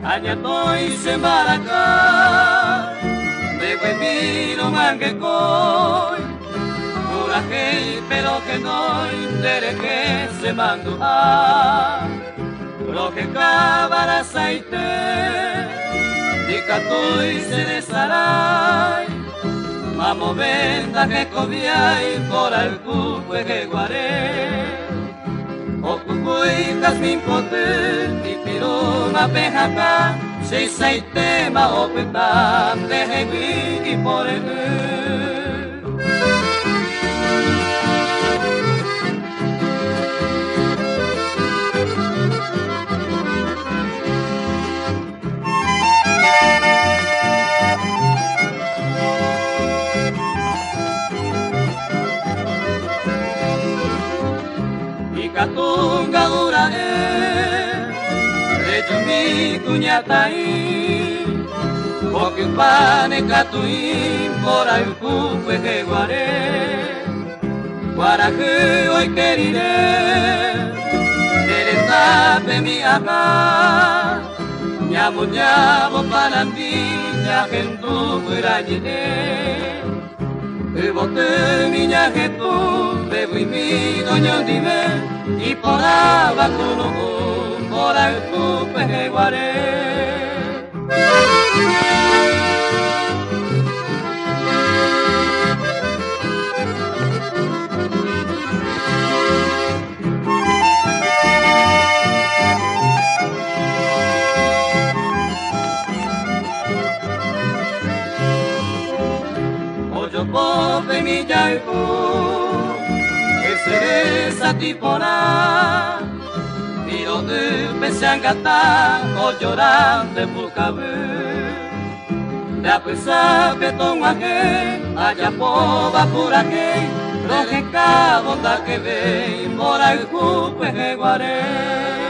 Añatoy se maracay, de Guemiro manguecoy, curajey pero que no intere que se mandó a lo que cabara aceite, dicatoy se desaray, mamo venda que cobiay por el cuque que guaré. O cucuy casmin pote, y piroma pejaca, se saitema o petam de hebi y por el Katunga urae, recho mi cuñatai, porque pane catuín por ahí cupe que guaré, guaraje hoy queriré, eres tape mi acá, ñamo panandilla gentu fuerayine. Bote miña getu, bebo y mi doño dime, y por abajo por el cupe que guaré. Pobre mi yaipu, que se satipona, miro de pesangata, o llorando en bucabé. La pesa que toma que, allá poba por aquí, lo que cabo da que ve, por el cupe que guaré.